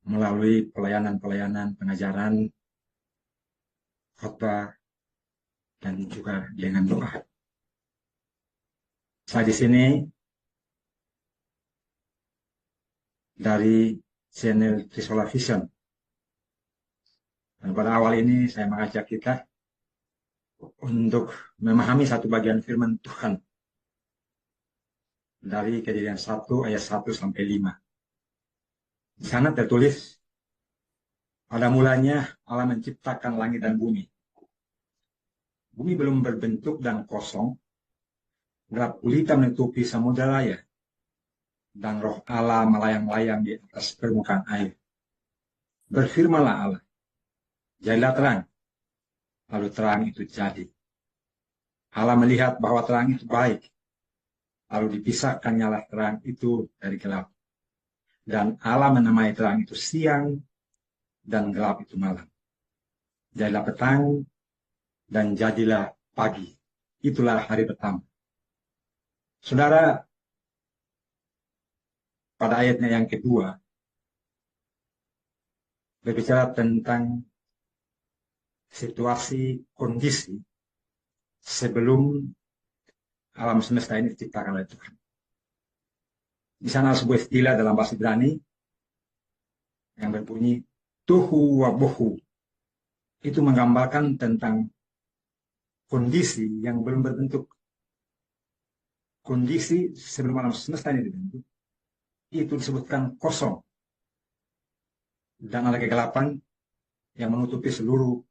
melalui pelayanan-pelayanan, pengajaran, khotbah, dan juga dengan doa. Saya di sini dari channel Trisola Vision. Dan pada awal ini saya mengajak kita untuk memahami satu bagian firman Tuhan dari Kejadian 1 ayat 1 sampai 5. Di sana tertulis, pada mulanya Allah menciptakan langit dan bumi. Bumi belum berbentuk dan kosong, gelap gulita menutupi samudera raya, dan roh Allah melayang-layang di atas permukaan air. Berfirmanlah Allah, jadilah terang, lalu terang itu jadi. Allah melihat bahwa terang itu baik, lalu dipisahkannyalah terang itu dari gelap. Dan Allah menamai terang itu siang, dan gelap itu malam. Jadilah petang, dan jadilah pagi. Itulah hari pertama. Saudara, pada ayatnya yang kedua, berbicara tentang situasi, kondisi sebelum alam semesta ini diciptakan oleh Tuhan. Di sana sebuah istilah dalam bahasa Ibrani yang berbunyi tuhu wa bohu. Itu menggambarkan tentang kondisi yang belum berbentuk. Kondisi sebelum alam semesta ini dibentuk, itu disebutkan kosong. Dan ada kegelapan yang menutupi seluruh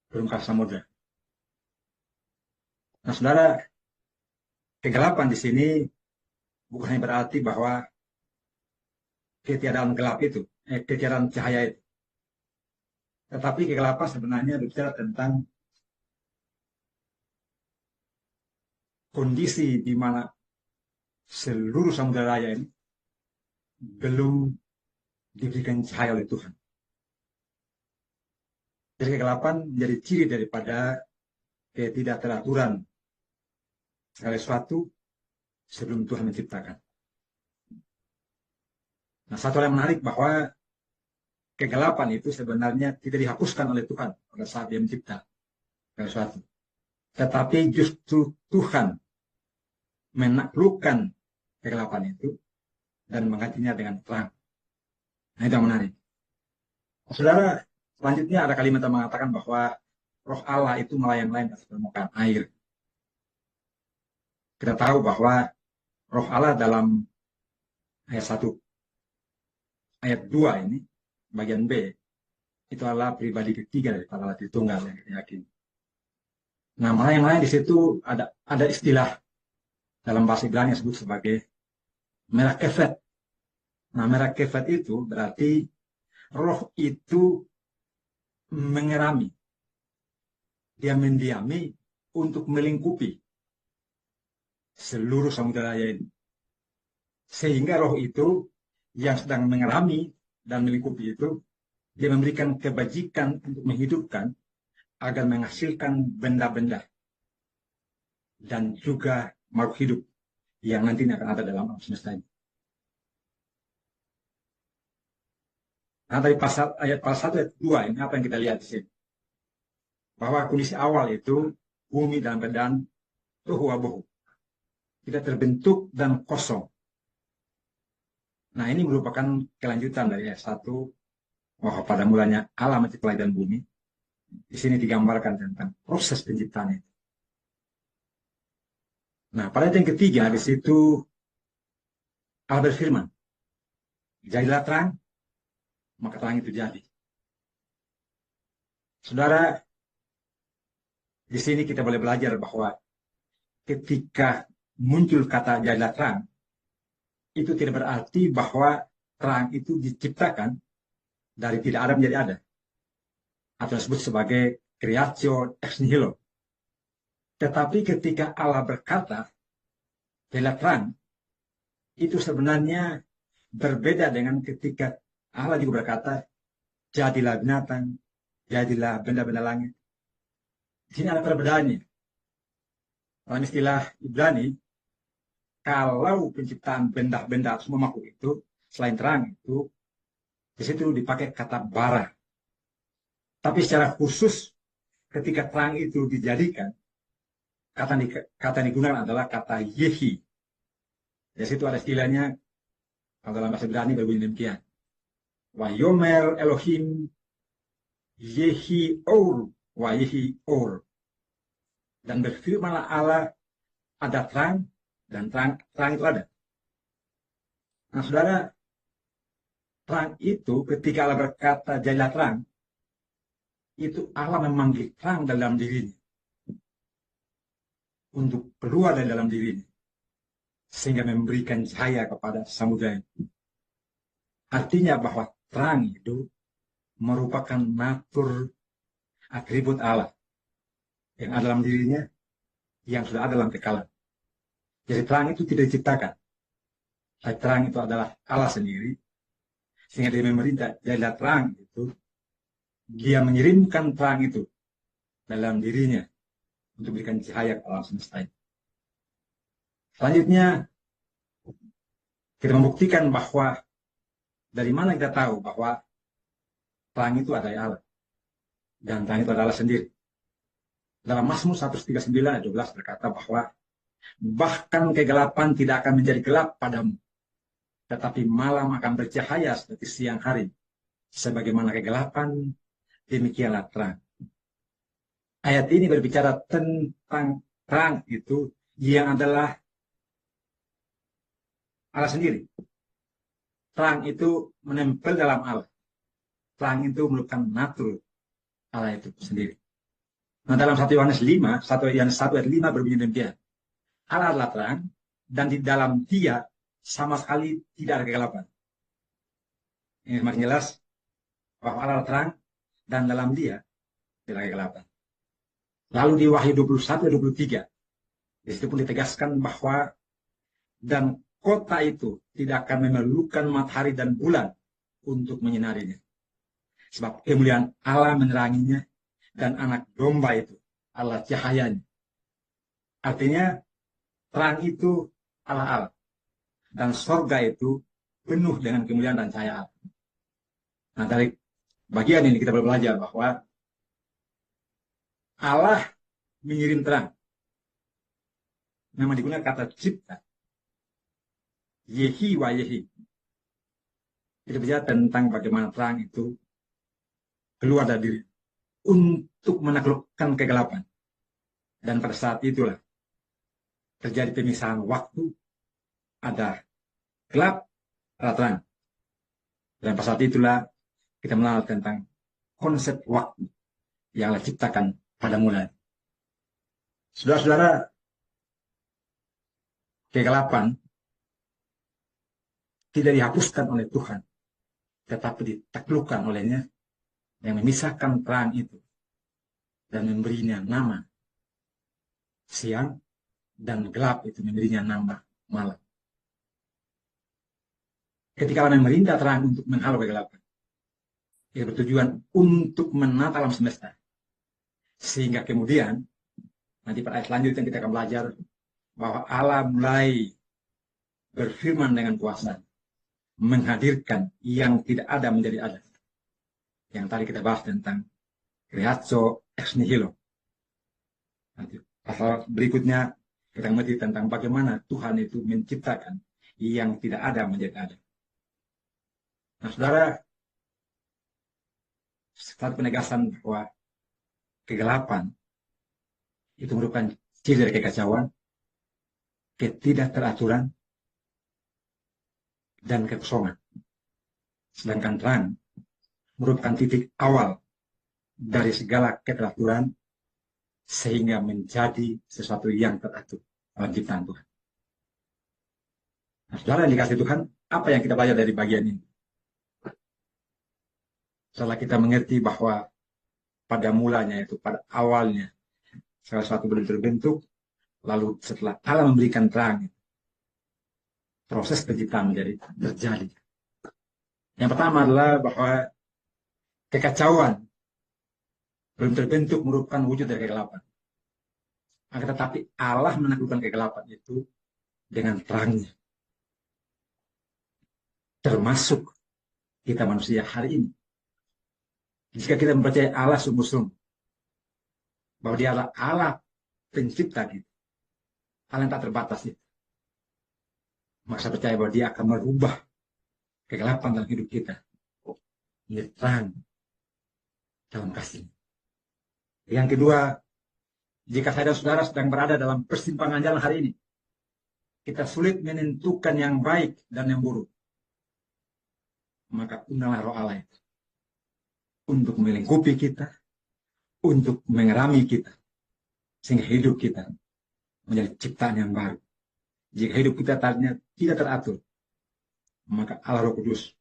permukaan samudera. Nah, saudara, kegelapan di sini bukan hanya berarti bahwa ketiadaan gelap itu, ketiadaan cahaya itu. Tetapi kegelapan sebenarnya berbicara tentang kondisi di mana seluruh samudera raya ini belum diberikan cahaya oleh Tuhan. Jadi kegelapan menjadi ciri daripada ketidakteraturan segala sesuatu sebelum Tuhan menciptakan. Nah, satu hal yang menarik bahwa kegelapan itu sebenarnya tidak dihapuskan oleh Tuhan pada saat Dia mencipta segala sesuatu. Tetapi justru Tuhan menaklukkan kegelapan itu dan menggantinya dengan terang. Nah, itu yang menarik. Saudara, selanjutnya ada kalimat yang mengatakan bahwa roh Allah itu melayang-layang di atas permukaan air. Kita tahu bahwa roh Allah dalam ayat 1, ayat 2 ini, bagian B, itu adalah pribadi ketiga daripada Allah Tritunggal yang kita yakini. Nah, melayang-layang di situ ada istilah dalam bahasa Ibrani yang disebut sebagai merah kefet. Nah, merah kefet itu berarti roh itu mengerami. Dia mendiami untuk melingkupi seluruh samudera raya ini. Sehingga roh itu yang sedang mengerami dan melingkupi itu, dia memberikan kebajikan untuk menghidupkan agar menghasilkan benda-benda dan juga makhluk hidup yang nantinya akan ada dalam alam semesta ini. Nah, dari ayat pasal 1 ayat 2 ini apa yang kita lihat di sini? Bahwa kondisi awal itu bumi dan badan tuhu wabohu. Tidak terbentuk dan kosong. Nah, ini merupakan kelanjutan dari ayat 1. Bahwa pada mulanya Allah mencipta langit dan bumi. Di sini digambarkan tentang proses penciptaan itu. Nah, pada ayat yang ketiga di situ Allah berfirman, jadilah terang, maka terang itu jadi. Saudara, di sini kita boleh belajar bahwa ketika muncul kata jadilah terang, itu tidak berarti bahwa terang itu diciptakan dari tidak ada menjadi ada. Atau disebut sebagai creatio ex nihilo. Tetapi ketika Allah berkata, jadilah terang, itu sebenarnya berbeda dengan ketika Allah juga berkata, jadilah binatang, jadilah benda-benda langit. Di sini ada perbedaannya. Dalam istilah Ibrani, kalau penciptaan benda-benda semua makhluk itu, selain terang itu, Di situ dipakai kata bara. Tapi secara khusus ketika terang itu dijadikan, kata yang digunakan adalah kata Yehi. Di situ ada istilahnya, kalau dalam bahasa Ibrani berbunyi demikian. Wayomer Elohim Yehi Or, wa Yehi Or. Dan berfirmanlah Allah, ada terang, dan terang itu ada. Nah, saudara, terang itu ketika Allah berkata jadilah terang, itu Allah memanggil terang dalam dirinya untuk keluar dari dalam dirinya sehingga memberikan cahaya kepada samudera. Artinya bahwa terang itu merupakan natur atribut Allah yang ada dalam dirinya, yang sudah ada dalam kekalan. Jadi terang itu tidak diciptakan, tapi terang itu adalah Allah sendiri, sehingga dia memerintah jadilah terang itu, dia mengirimkan terang itu dalam dirinya untuk memberikan cahaya ke alam semesta ini. Selanjutnya, kita membuktikan bahwa dari mana kita tahu bahwa terang itu adalah Allah dan terang itu adalah Allah sendiri. Dalam Mazmur 139 ayat 12 berkata bahwa bahkan kegelapan tidak akan menjadi gelap padamu, tetapi malam akan bercahaya seperti siang hari. Sebagaimana kegelapan, demikianlah terang. Ayat ini berbicara tentang terang itu yang adalah Allah sendiri. Terang itu menempel dalam Allah. Terang itu merupakan natur Allah itu sendiri. Nah, dalam 1 Yohanes 5, 1 Yohanes 1 ayat 5 berbunyi demikian. Allah adalah terang, dan di dalam dia sama sekali tidak ada kegelapan. Ini semakin jelas bahwa Allah adalah terang, dan dalam dia tidak ada kegelapan. Lalu di Wahyu 21 ayat 23, di situ pun ditegaskan bahwa dan kota itu tidak akan memerlukan matahari dan bulan untuk menyinarinya. Sebab kemuliaan Allah meneranginya, dan anak domba itu Allah cahayanya. Artinya terang itu Allah. Dan sorga itu penuh dengan kemuliaan dan cahaya Allah. Nah, dari bagian ini kita belajar bahwa Allah mengirim terang. Memang digunakan kata cipta. Yehi wa Yehi. Kita bicara tentang bagaimana terang itu keluar dari diri untuk menaklukkan kegelapan. Dan pada saat itulah terjadi pemisahan waktu, ada gelap, ada terang. Dan pada saat itulah kita mengenal tentang konsep waktu yang Allah ciptakan pada mulanya. Saudara-saudara, kegelapan tidak dihapuskan oleh Tuhan, tetapi ditaklukkan olehnya yang memisahkan terang itu dan memberinya nama siang, dan gelap itu memberinya nama malam. Ketika Allah memerintah terang untuk menghalau kegelapan, ia bertujuan untuk menata alam semesta. Sehingga kemudian, nanti pada ayat selanjutnya kita akan belajar bahwa Allah mulai berfirman dengan kuasa, menghadirkan yang tidak ada menjadi ada. Yang tadi kita bahas tentang creatio ex nihilo. Nanti pasal berikutnya kita mengerti tentang bagaimana Tuhan itu menciptakan yang tidak ada menjadi ada. Nah, saudara, satu penegasan bahwa kegelapan itu merupakan ciri dari kekacauan, ketidakteraturan, dan kekosongan. Sedangkan terang merupakan titik awal dari segala keteraturan sehingga menjadi sesuatu yang teratur dalam ciptaan Tuhan. Nah, saudara yang dikasih Tuhan, apa yang kita belajar dari bagian ini? Setelah kita mengerti bahwa pada mulanya itu, pada awalnya, salah satu belum terbentuk, lalu setelah Allah memberikan terang, proses penciptaan menjadi terjadi. Yang pertama adalah bahwa kekacauan belum terbentuk merupakan wujud dari kegelapan. Akan tetapi Allah menaklukkan kegelapan itu dengan terangnya. Termasuk kita manusia hari ini. Jika kita mempercayai Allah sungguh-sungguh, bahwa Dia adalah Allah pencipta kita, Allah yang tak terbatas itu, maka saya percaya bahwa Dia akan merubah kegelapan dalam hidup kita menjadi terang dalam kasih. Yang kedua, jika saya dan saudara sedang berada dalam persimpangan jalan hari ini, kita sulit menentukan yang baik dan yang buruk, maka undanglah Roh Allah itu untuk melingkupi kita, untuk mengerami kita, sehingga hidup kita menjadi ciptaan yang baru. Jika hidup kita tadinya tidak teratur, maka Allah Roh Kudus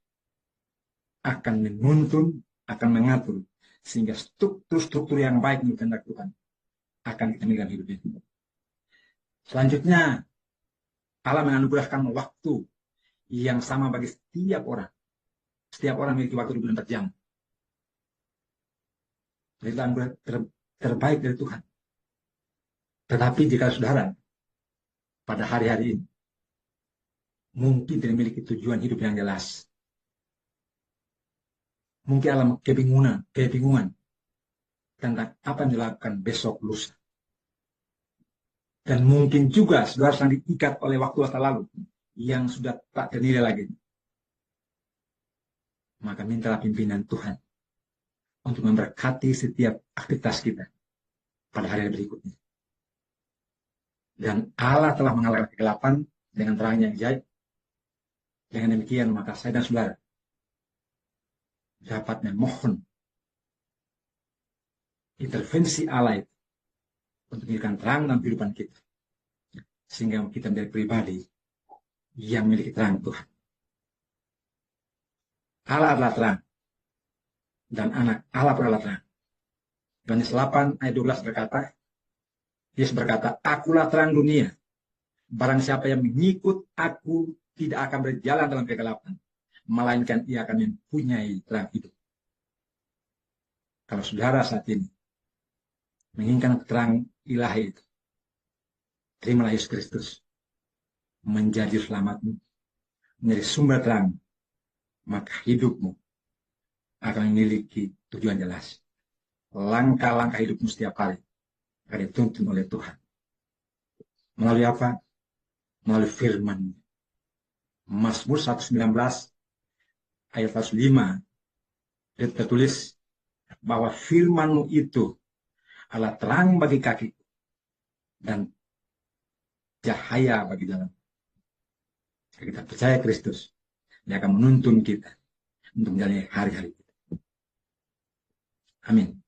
akan menuntun, akan mengatur, sehingga struktur-struktur yang baik menurut kehendak Tuhan akan kita miliki dalam hidup ini. Selanjutnya, Allah menganugerahkan waktu yang sama bagi setiap orang. Setiap orang memiliki waktu 24 jam. Itu anugerah terbaik dari Tuhan. Tetapi jika saudara pada hari-hari ini mungkin tidak memiliki tujuan hidup yang jelas, mungkin alam kebingungan tentang apa yang dilakukan besok lusa, dan mungkin juga saudara sedang diikat oleh waktu masa lalu yang sudah tak ternilai lagi, maka mintalah pimpinan Tuhan untuk memberkati setiap aktivitas kita pada hari berikutnya. Dan Allah telah mengalahkan kegelapan dengan terangnya yang ajaib. Dengan demikian maka saya dan saudara dapat memohon intervensi Allah itu untuk memberikan terang dalam kehidupan kita, sehingga kita menjadi pribadi yang memiliki terang Tuhan. Allah adalah terang, dan anak Allah adalah terang. Yohanes 8 ayat 12 berkata, Yesus berkata, akulah terang dunia. Barang siapa yang mengikut aku tidak akan berjalan dalam kegelapan, melainkan ia akan mempunyai terang hidup. Kalau saudara saat ini menginginkan terang ilahi itu, terimalah Yesus Kristus menjadi selamatmu, menjadi sumber terang, maka hidupmu akan memiliki tujuan jelas. Langkah-langkah hidupmu setiap hari akan dituntun oleh Tuhan. Melalui apa? Melalui firman. Mazmur 119 ayat 105 tertulis bahwa firman-Mu itu adalah terang bagi kakiku dan cahaya bagi jalan. Kita percaya Kristus, Dia akan menuntun kita untuk menjalani hari-hari kita. Amin.